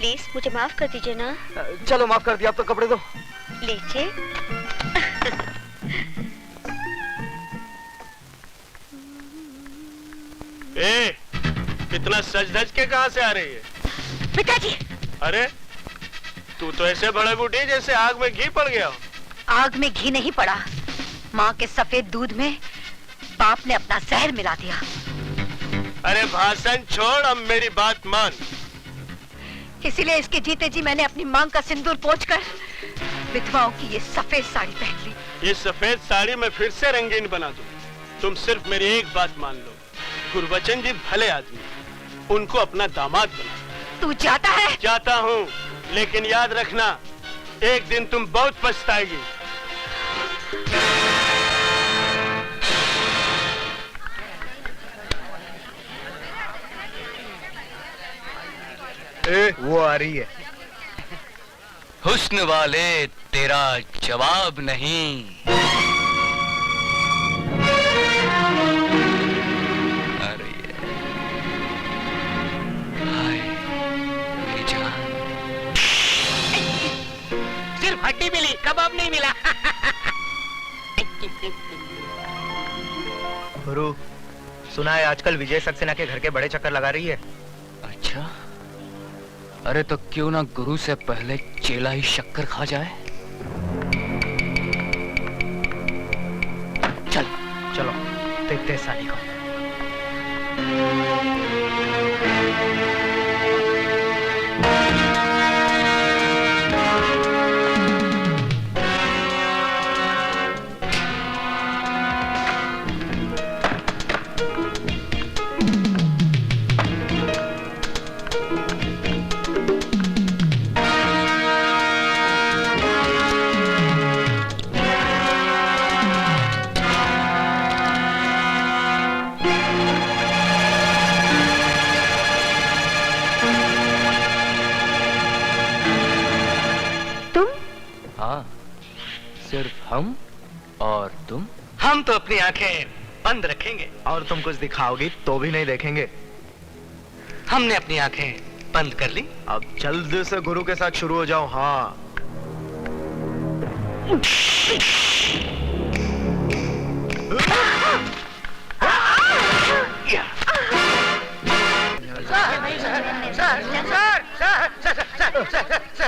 Please मुझे माफ कर दीजिए ना। चलो माफ कर दिया, अब तो कपड़े दो। लीजिए। ए, इतना सज धज के कहाँ से आ रही है? पिताजी। अरे तू तो ऐसे भड़क उठी जैसे आग में घी पड़ गया हो। आग में घी नहीं पड़ा, माँ के सफेद दूध में बाप ने अपना जहर मिला दिया। अरे भाषण छोड़, अब मेरी बात मान। इसीलिए इसके जीते जी मैंने अपनी मांग का सिंदूर पोंछकर विधवाओं की ये सफेद साड़ी पहन ली। ये सफेद साड़ी मैं फिर से रंगीन बना दूं। तुम सिर्फ मेरी एक बात मान लो, गुरबचन जी भले आदमी, उनको अपना दामाद बना। तू जाता है? जाता हूँ, लेकिन याद रखना एक दिन तुम बहुत पछताएगी। वो आ रही है। हुस्न वाले तेरा जवाब नहीं। अरे हाय मेरी जान। सिर्फ हड्डी मिली, कबाब नहीं मिला। गुरु, सुना है आजकल विजय सक्सेना के घर के बड़े चक्कर लगा रही है। अच्छा, अरे तो क्यों ना गुरु से पहले चेला ही शक्कर खा जाए। चल चलो देखते हैं साली को। सिर्फ हम और तुम। हम तो अपनी आंखें बंद रखेंगे और तुम कुछ दिखाओगी तो भी नहीं देखेंगे। हमने अपनी आंखें बंद कर ली, अब जल्दी से गुरु के साथ शुरू हो जाओ। हाँ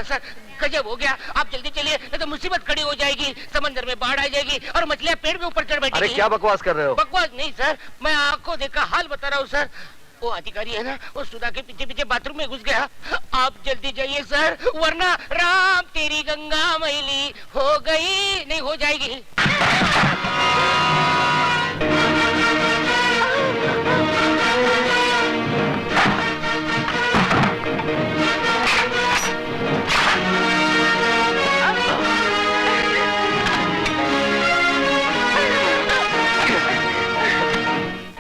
सर, गजब हो गया। आप जल्दी चलिए, नहीं तो मुसीबत खड़ी हो जाएगी। समंदर में बाढ़ आ जाएगी और मछलियां पेड़ के ऊपर चढ़ बैठेगी। अरे क्या बकवास कर रहे हो? बकवास नहीं सर, मैं आंखों देखा हाल बता रहा हूँ सर। वो अधिकारी है ना, वो सुधा के पीछे पीछे बाथरूम में घुस गया। आप जल्दी जाइए सर, वरना राम तेरी गंगा मैली हो गई नहीं हो जाएगी।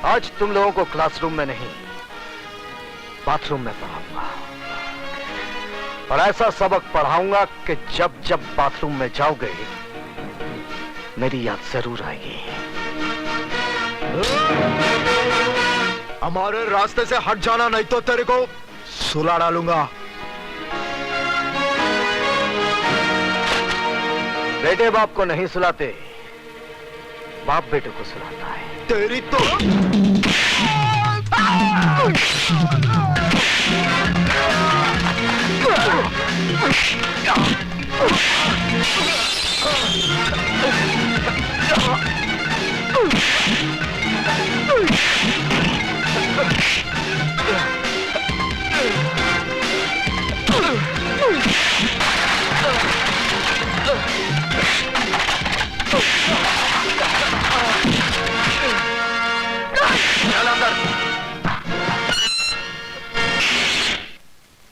आज तुम लोगों को क्लासरूम में नहीं, बाथरूम में पढ़ाऊंगा, और ऐसा सबक पढ़ाऊंगा कि जब जब बाथरूम में जाओगे मेरी याद जरूर आएगी। हमारे रास्ते से हट जाना, नहीं तो तेरे को सुला डालूंगा। बेटे बाप को नहीं सुलाते, बाप बेटे को सुलाता है। तेरी तो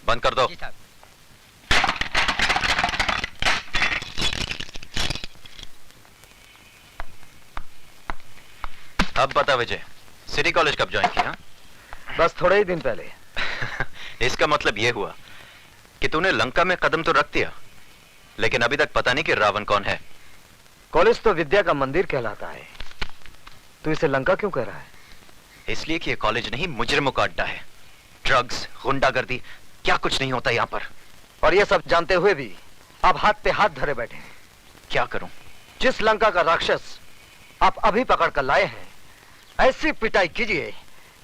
बंद कर दो। अब बता विजय, सिटी कॉलेज कब ज्वाइन किया? बस थोड़े ही दिन पहले। इसका मतलब यह हुआ कि तूने लंका में कदम तो रख दिया, लेकिन अभी तक पता नहीं कि रावण कौन है। कॉलेज तो विद्या का मंदिर कहलाता है, तू इसे लंका क्यों कह रहा है? इसलिए कि यह कॉलेज नहीं, मुजरिमों का अड्डा है। ड्रग्स, गुंडागर्दी, क्या कुछ नहीं होता यहाँ पर। और ये सब जानते हुए भी आप हाथ पे हाथ धरे बैठे हैं। क्या करूं? जिस लंका का राक्षस आप अभी पकड़ कर लाए हैं, ऐसी पिटाई कीजिए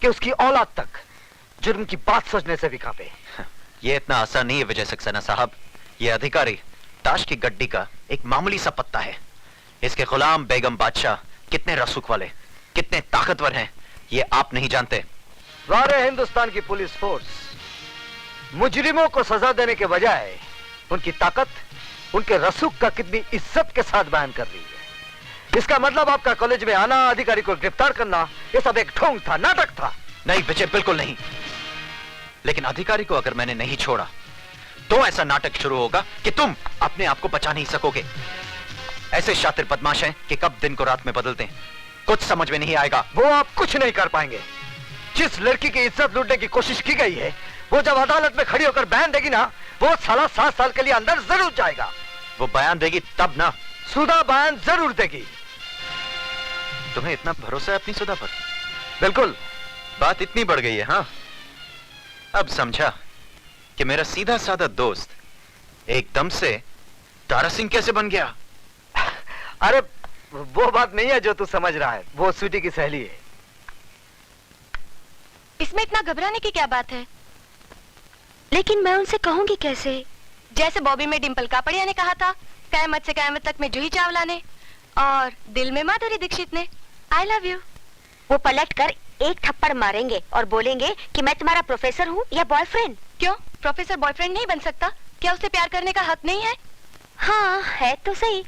कि उसकी औलाद तक जुर्म की बात सोचने से भी कांपे। ये इतना आसान नहीं है विजय सक्सेना साहब। ये अधिकारी ताश की गड्डी का एक मामूली सा पत्ता है। इसके गुलाम बेगम बादशाह कितने रसूख वाले, कितने ताकतवर हैं, ये आप नहीं जानते। सारे हिंदुस्तान की पुलिस फोर्स मुजरिमों को सजा देने के बजाय उनकी ताकत, उनके रसूख का कितनी इज्जत के साथ बयान कर रही है। इसका मतलब आपका कॉलेज में आना, अधिकारी को गिरफ्तार करना, ये सब एक ढोंग था, नाटक था। नहीं विजय, बिल्कुल नहीं। लेकिन अधिकारी को अगर मैंने नहीं छोड़ा तो ऐसा नाटक शुरू होगा कि तुम अपने आप को बचा नहीं सकोगे। ऐसे शातिर बदमाश हैं कि कब दिन को रात में बदलते हैं, कुछ समझ में नहीं आएगा। वो आप कुछ नहीं कर पाएंगे। जिस लड़की की इज्जत लूटने की कोशिश की गई है, वो जब अदालत में खड़ी होकर बयान देगी ना, वो साला 7 साल के लिए अंदर जरूर जाएगा। वो बयान देगी तब ना। सुधा बयान जरूर देगी। तुम्हें इतना भरोसा है अपनी सुधा पर? बिल्कुल। बात इतनी बढ़ गई है। हाँ, अब समझा कि मेरा सीधा साधा दोस्त एकदम से तारा सिंह कैसे बन गया। अरे वो बात नहीं है जो तू समझ रहा है, वो स्वीटी की सहेली है। इसमें इतना घबराने की क्या बात है? लेकिन मैं उनसे कहूंगी कैसे? जैसे बॉबी में डिंपल कापड़िया ने कहा था, कयामत से कयामत तक में जूही चावला ने, और दिल में माधुरी दीक्षित ने, आई लव यू। वो पलट कर एक थप्पड़ मारेंगे और बोलेंगे कि मैं तुम्हारा प्रोफेसर हूँ या बॉयफ्रेंड। क्यों, प्रोफेसर बॉयफ्रेंड नहीं बन सकता? क्या उसे प्यार करने का हक नहीं है? हाँ है तो सही,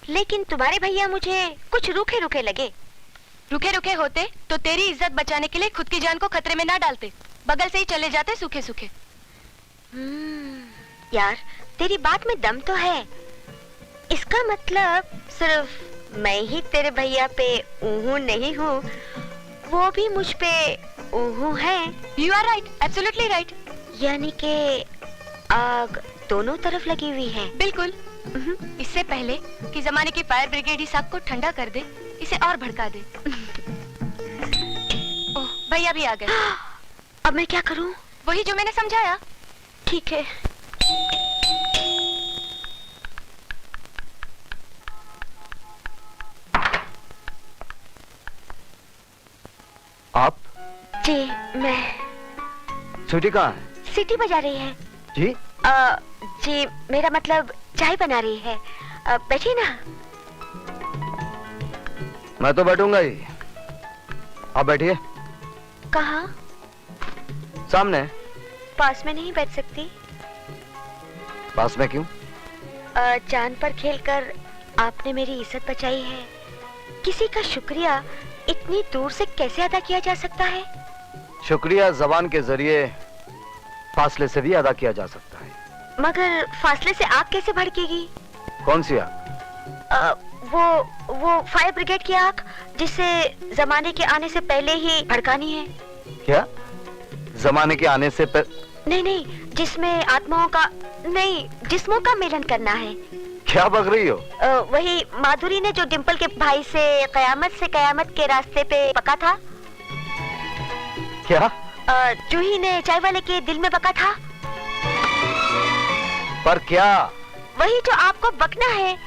लेकिन तुम्हारे भैया मुझे कुछ रूखे रूखे लगे। रुके रुके होते तो तेरी इज्जत बचाने के लिए खुद की जान को खतरे में ना डालते, बगल से ही चले जाते सूखे सूखे। यार तेरी बात में दम तो है। इसका मतलब सिर्फ मैं ही तेरे भैया पे ऊहू नहीं हूँ, वो भी मुझ पे ऊहू है। You are right, absolutely right. यानी कि आग दोनों तरफ लगी हुई है। बिल्कुल। इससे पहले कि जमाने की फायर ब्रिगेड इस आग को ठंडा कर दे, इसे और भड़का दे। ओह, भैया भी आ गए। अब मैं क्या करूं? वही जो मैंने समझाया। ठीक है। आप? जी मैं। स्वीटी कहाँ है? सीटी बजा रही है। जी? जी मेरा मतलब चाय बना रही है। बैठिए ना। मैं तो बैठूंगा ही, आप बैठिए। कहाँ? सामने। पास में नहीं बैठ सकती? पास में क्यों? जान पर खेलकर आपने मेरी इज्जत बचाई है। किसी का शुक्रिया इतनी दूर से कैसे अदा किया जा सकता है? शुक्रिया जबान के जरिए फासले से भी अदा किया जा सकता है। मगर फासले से आग कैसे भड़केगी? कौन सी आग? वो फायर ब्रिगेड की आग, जिसे जमाने के आने से पहले ही भड़कानी है। क्या? जमाने के आने से नहीं, जिसमें आत्माओं का नहीं, जिस्मों का मिलन करना है। क्या बक रही हो? वही माधुरी ने जो डिंपल के भाई से कयामत के रास्ते पे बका था। क्या? जूही ने चाय वाले के दिल में बका था। पर क्या? वही जो आपको बकना है।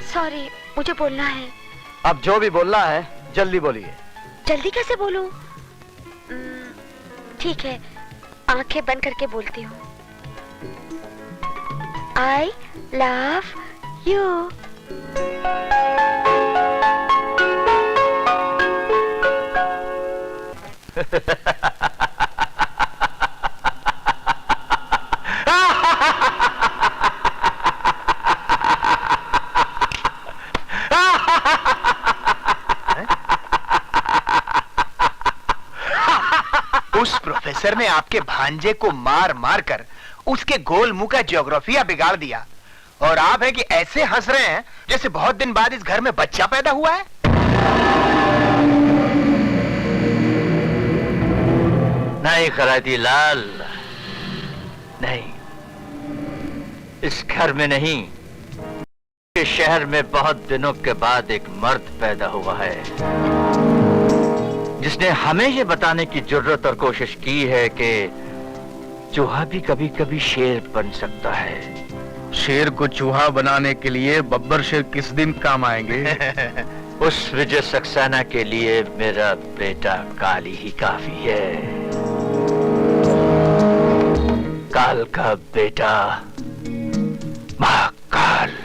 सॉरी, मुझे बोलना है। अब जो भी बोलना है जल्दी बोलिए। जल्दी कैसे बोलूं? ठीक है, आंखें बंद करके बोलती हूँ। I love you। उस प्रोफेसर ने आपके भांजे को मार मार कर उसके गोल मुंह का ज्योग्राफिया बिगाड़ दिया, और आप है कि ऐसे हंस रहे हैं जैसे बहुत दिन बाद इस घर में बच्चा पैदा हुआ है। नहीं खराती लाल, नहीं, इस घर में नहीं, इस शहर में बहुत दिनों के बाद एक मर्द पैदा हुआ है जिसने हमें ये बताने की जरूरत और कोशिश की है कि चूहा भी कभी कभी शेर बन सकता है। शेर को चूहा बनाने के लिए बब्बर शेर किस दिन काम आएंगे? उस विजय सक्सेना के लिए मेरा बेटा काली ही काफी है। काल का बेटा महाकाल।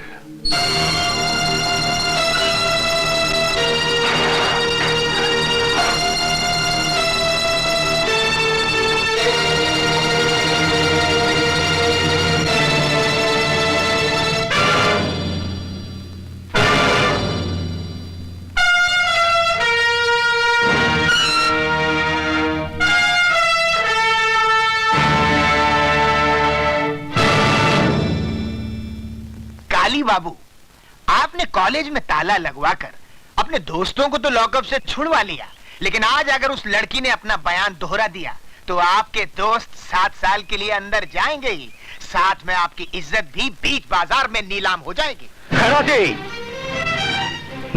काली बाबू, आपने कॉलेज में ताला लगवाकर अपने दोस्तों को तो लॉकअप से छुड़वा लिया, लेकिन आज अगर उस लड़की ने अपना बयान दोहरा दिया तो आपके दोस्त 7 साल के लिए अंदर जाएंगे ही, साथ में आपकी इज्जत भी बीच बाजार में नीलाम हो जाएगी। खैराती,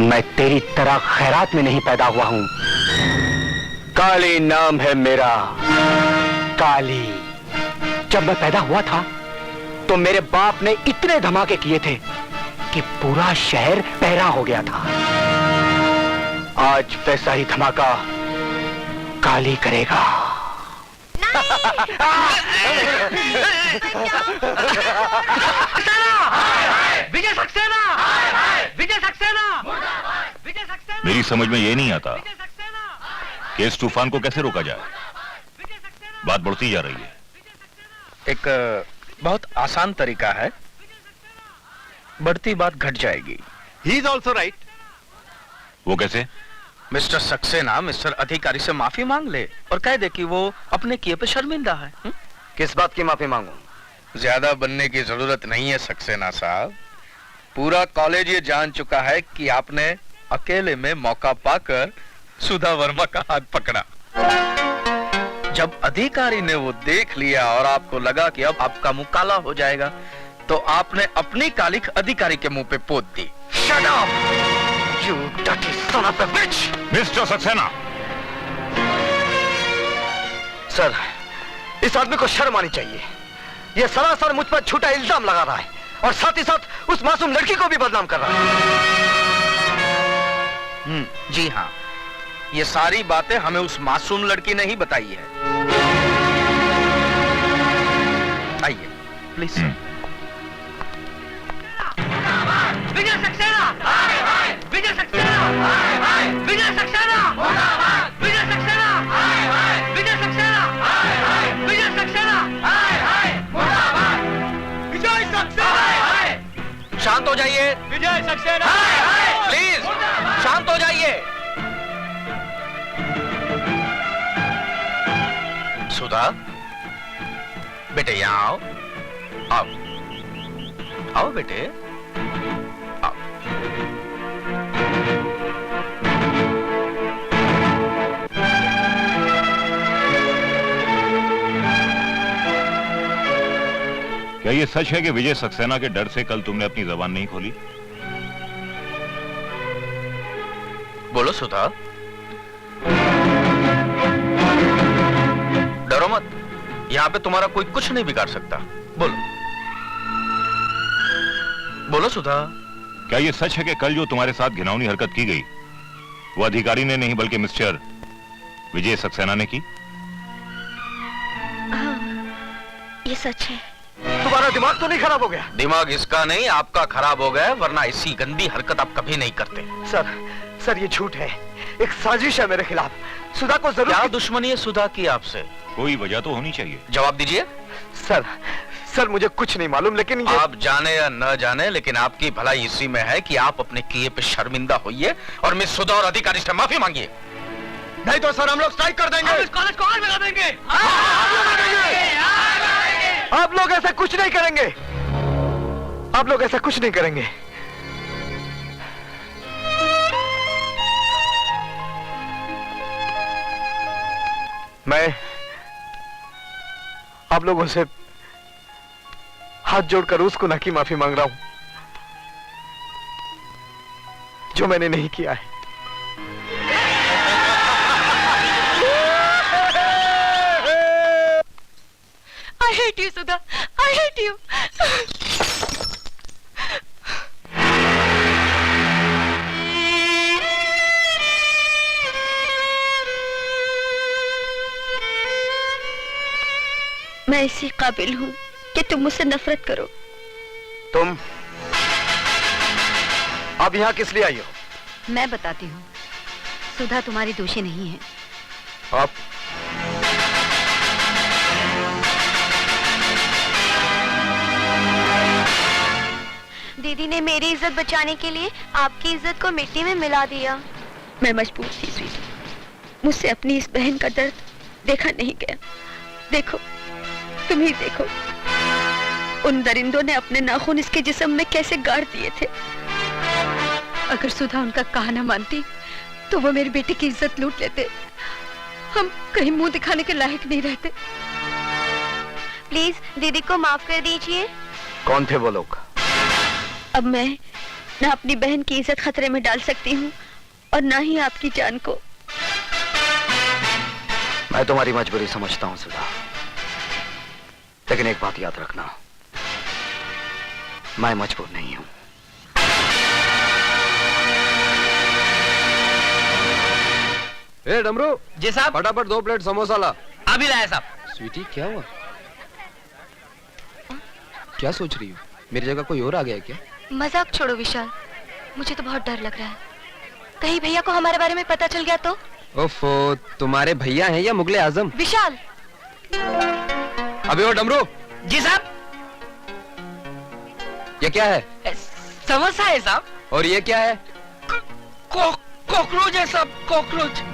मैं तेरी तरह खैरात में नहीं पैदा हुआ हूं। काली नाम है मेरा, काली। जब मैं पैदा हुआ था तो मेरे बाप ने इतने धमाके किए थे कि पूरा शहर पहरा हो गया था। आज वैसा ही धमाका काली करेगा। विजय सक्सेना! विजय सक्सेना! विजय सक्सेना! मेरी समझ में ये नहीं आता कि इस तूफान को कैसे रोका जाए। बात बढ़ती जा रही है। एक बहुत आसान तरीका है, बढ़ती बात घट जाएगी। He is also right. वो कैसे? मिस्टर सक्सेना मिस्टर अधिकारी से माफी मांग ले और कह दे कि वो अपने किए पे शर्मिंदा है। किस बात की माफी मांगू? ज्यादा बनने की जरूरत नहीं है सक्सेना साहब। पूरा कॉलेज ये जान चुका है कि आपने अकेले में मौका पाकर सुधा वर्मा का हाथ पकड़ा। जब अधिकारी ने वो देख लिया और आपको लगा कि अब आपका मुंह काला हो जाएगा, तो आपने अपनी कालिख अधिकारी के मुंह पे पोत दी। Shut up, you dirty son of a bitch! Mister Saxena! Sir, इस आदमी को शर्म आनी चाहिए। ये सरासर मुझ पर झूठा इल्जाम लगा रहा है और साथ ही साथ उस मासूम लड़की को भी बदनाम कर रहा है। जी हाँ, ये सारी बातें हमें उस मासूम लड़की ने ही बताई है। आइए प्लीज। विजय सक्सेना! विजय सक्सेना! विजय सक्सेना! विजय सक्सेना! विजय सक्सेना! विजय सक्सेना! विजय सक्सेना! शांत हो जाइए। विजय सक्सेना! प्लीज शांत हो जाइए। सुधा, बेटे यहाँ आओ। आओ आओ बेटे, आओ। क्या ये सच है कि विजय सक्सेना के डर से कल तुमने अपनी जबान नहीं खोली? बोलो सुधा, डरो मत। यहाँ पे तुम्हारा कोई कुछ नहीं बिगाड़ सकता। बोलो बोलो सुधा। क्या ये सच है कि कल जो तुम्हारे साथ घिनौनी हरकत की गई वो अधिकारी ने नहीं बल्कि मिस्टर विजय सक्सेना ने की? ये सच है। तुम्हारा दिमाग तो नहीं खराब हो गया? दिमाग इसका नहीं आपका खराब हो गया, वरना ऐसी गंदी हरकत आप कभी नहीं करते। सर ये झूठ है, एक साजिश है मेरे खिलाफ। सुधा को जरूर। क्या दुश्मनी है सुधा की आपसे? कोई वजह तो होनी चाहिए। जवाब दीजिए। सर मुझे कुछ नहीं मालूम, लेकिन ये... आप जाने या न जाने, लेकिन आपकी भलाई इसी में है कि आप अपने किए पे शर्मिंदा होइए और मिस सुधा और अधिकारी से माफी मांगिए। नहीं तो सर हम लोग स्ट्राइक कर देंगे। इस कॉलेज को आग लगा देंगे। आप लोग ऐसा कुछ नहीं करेंगे। आप लोग ऐसा कुछ नहीं करेंगे। मैं आप लोगों से हाथ जोड़कर उसको ना की माफी मांग रहा हूं जो मैंने नहीं किया है। hate you, Sudha. I hate you. मैं इसी काबिल हूँ कि तुम मुझसे नफरत करो। तुम अब यहाँ किस लिए आई हो? मैं बताती हूँ, सुधा तुम्हारी दोषी नहीं है। आप दीदी ने मेरी इज्जत बचाने के लिए आपकी इज्जत को मिट्टी में मिला दिया। मैं मजबूर थी स्वीटी, मुझसे अपनी इस बहन का दर्द देखा नहीं गया। देखो, तुम ही देखो, उन दरिंदों ने अपने नाखून इसके जिस्म में कैसे गाड़ दिए थे। अगर सुधा उनका कहना मानती तो वो मेरी बेटी की इज्जत लूट लेते। हम कहीं मुंह दिखाने के लायक नहीं रहते। प्लीज दीदी को माफ कर दीजिए। कौन थे वो लोग? अब मैं ना अपनी बहन की इज्जत खतरे में डाल सकती हूँ और ना ही आपकी जान को। मैं तुम्हारी मजबूरी समझता हूँ सुधा, लेकिन एक बात याद रखना, मैं मजबूर नहीं हूँ। ए डमरू जी साहब। फटाफट 2 प्लेट समोसा ला। अभी लाया साहब। स्वीटी क्या हुआ? क्या सोच रही हो? मेरी जगह कोई और आ गया क्या? मजाक छोड़ो विशाल, मुझे तो बहुत डर लग रहा है। कहीं भैया को हमारे बारे में पता चल गया तो? ओफो, तुम्हारे भैया हैं या मुगले आजम? विशाल! अबे ओ डमरू! जी साहब। ये क्या है? समोसा है साहब। और ये क्या है? कॉकरोच है साहब, कॉकरोच।